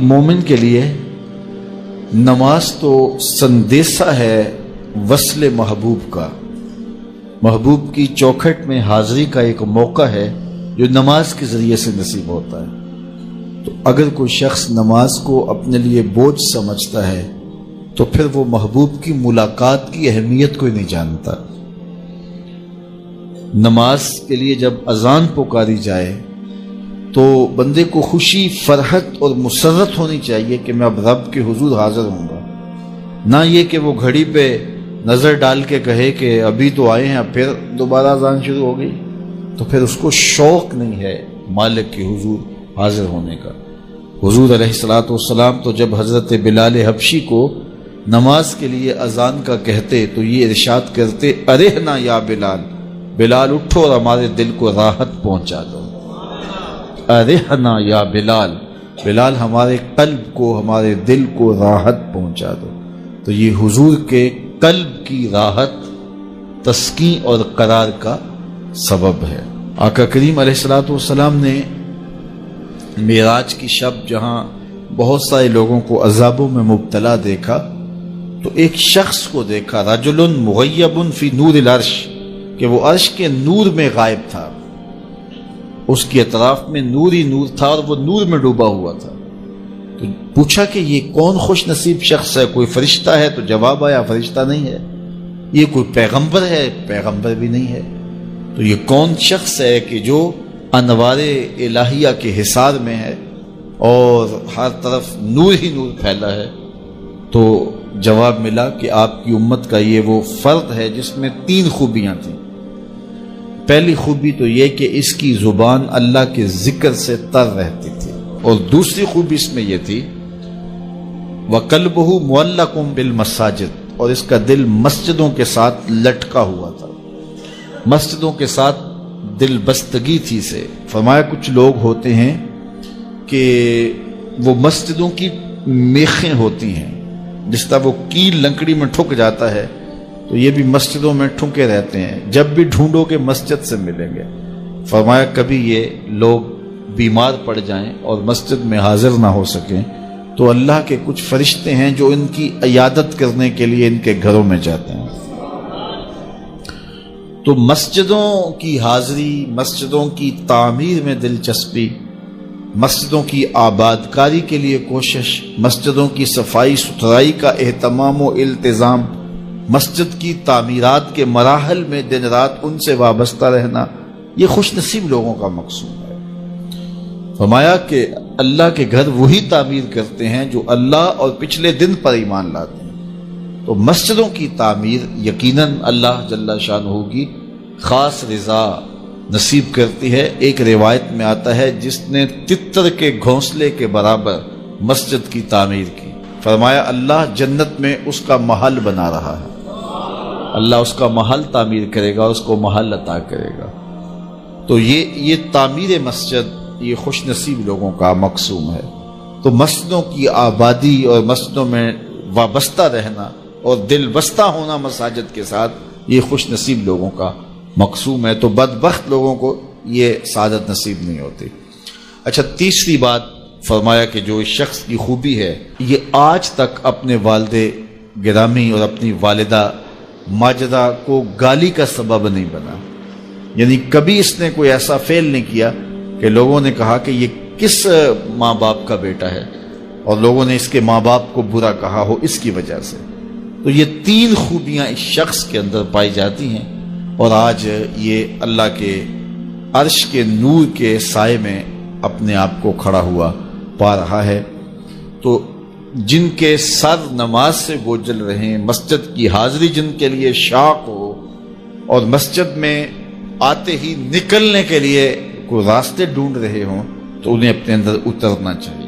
مومن کے لیے نماز تو سندیسہ ہے وصل محبوب کا، محبوب کی چوکھٹ میں حاضری کا ایک موقع ہے جو نماز کے ذریعے سے نصیب ہوتا ہے۔ تو اگر کوئی شخص نماز کو اپنے لیے بوجھ سمجھتا ہے تو پھر وہ محبوب کی ملاقات کی اہمیت کو ہی نہیں جانتا۔ نماز کے لیے جب اذان پکاری جائے تو بندے کو خوشی، فرحت اور مسرت ہونی چاہیے کہ میں اب رب کے حضور حاضر ہوں گا، نہ یہ کہ وہ گھڑی پہ نظر ڈال کے کہے کہ ابھی تو آئے ہیں اب پھر دوبارہ اذان شروع ہو گئی، تو پھر اس کو شوق نہیں ہے مالک کے حضور حاضر ہونے کا۔ حضور علیہ الصلوۃ والسلام تو جب حضرت بلال حبشی کو نماز کے لیے اذان کا کہتے تو یہ ارشاد کرتے، ارحنا یا بلال، بلال اٹھو اور ہمارے دل کو راحت پہنچا دو۔ ارحنا یا بلال، بلال ہمارے قلب کو، ہمارے دل کو راحت پہنچا دو۔ تو یہ حضور کے قلب کی راحت، تسکین اور قرار کا سبب ہے۔ آقا کریم علیہ الصلوۃ والسلام نے معراج کی شب جہاں بہت سارے لوگوں کو عذابوں میں مبتلا دیکھا تو ایک شخص کو دیکھا، رجل مغیب فی نور العرش، کہ وہ عرش کے نور میں غائب تھا، اس کے اطراف میں نور ہی نور تھا اور وہ نور میں ڈوبا ہوا تھا۔ تو پوچھا کہ یہ کون خوش نصیب شخص ہے، کوئی فرشتہ ہے؟ تو جواب آیا فرشتہ نہیں ہے۔ یہ کوئی پیغمبر ہے؟ پیغمبر بھی نہیں ہے۔ تو یہ کون شخص ہے کہ جو انوار الہیہ کے حصار میں ہے اور ہر طرف نور ہی نور پھیلا ہے؟ تو جواب ملا کہ آپ کی امت کا یہ وہ فرد ہے جس میں 3 خوبیاں تھیں۔ پہلی خوبی تو یہ کہ اس کی زبان اللہ کے ذکر سے تر رہتی تھی، اور دوسری خوبی اس میں یہ تھی وَقَلْبُهُ مُعَلَّقٌ بِالْمَسَاجِدِ، اور اس کا دل مسجدوں کے ساتھ لٹکا ہوا تھا، مسجدوں کے ساتھ دل بستگی تھی سے۔ فرمایا کچھ لوگ ہوتے ہیں کہ وہ مسجدوں کی میخیں ہوتی ہیں، جس طرح وہ کیل لکڑی میں ٹھک جاتا ہے تو یہ بھی مسجدوں میں ٹھکے رہتے ہیں، جب بھی ڈھونڈو گے مسجد سے ملیں گے۔ فرمایا کبھی یہ لوگ بیمار پڑ جائیں اور مسجد میں حاضر نہ ہو سکیں تو اللہ کے کچھ فرشتے ہیں جو ان کی عیادت کرنے کے لیے ان کے گھروں میں جاتے ہیں۔ تو مسجدوں کی حاضری، مسجدوں کی تعمیر میں دلچسپی، مسجدوں کی آباد کاری کے لیے کوشش، مسجدوں کی صفائی ستھرائی کا اہتمام و التزام، مسجد کی تعمیرات کے مراحل میں دن رات ان سے وابستہ رہنا، یہ خوش نصیب لوگوں کا مقصود ہے۔ فرمایا کہ اللہ کے گھر وہی تعمیر کرتے ہیں جو اللہ اور پچھلے دن پر ایمان لاتے ہیں۔ تو مسجدوں کی تعمیر یقیناً اللہ جل شانہ کی خاص رضا نصیب کرتی ہے۔ ایک روایت میں آتا ہے جس نے تتر کے گھونسلے کے برابر مسجد کی تعمیر کی، فرمایا اللہ جنت میں اس کا محل بنا رہا ہے، اللہ اس کا محل تعمیر کرے گا، اس کو محل عطا کرے گا۔ تو یہ تعمیر مسجد یہ خوش نصیب لوگوں کا مقصوم ہے۔ تو مسجدوں کی آبادی اور مسجدوں میں وابستہ رہنا اور دل بستہ ہونا مساجد کے ساتھ، یہ خوش نصیب لوگوں کا مقصوم ہے۔ تو بدبخت لوگوں کو یہ سعادت نصیب نہیں ہوتی۔ اچھا، تیسری بات فرمایا کہ جو اس شخص کی خوبی ہے یہ آج تک اپنے والد گرامی اور اپنی والدہ ماجدہ کو گالی کا سبب نہیں بنا، یعنی کبھی اس نے کوئی ایسا فعل نہیں کیا کہ لوگوں نے کہا کہ یہ کس ماں باپ کا بیٹا ہے اور لوگوں نے اس کے ماں باپ کو برا کہا ہو اس کی وجہ سے۔ تو یہ 3 خوبیاں اس شخص کے اندر پائی جاتی ہیں، اور آج یہ اللہ کے عرش کے نور کے سائے میں اپنے آپ کو کھڑا ہوا پا رہا ہے۔ تو جن کے سر نماز سے بوجھل رہے ہیں، مسجد کی حاضری جن کے لیے شوق ہو اور مسجد میں آتے ہی نکلنے کے لیے کوئی راستے ڈھونڈ رہے ہوں، تو انہیں اپنے اندر اترنا چاہیے۔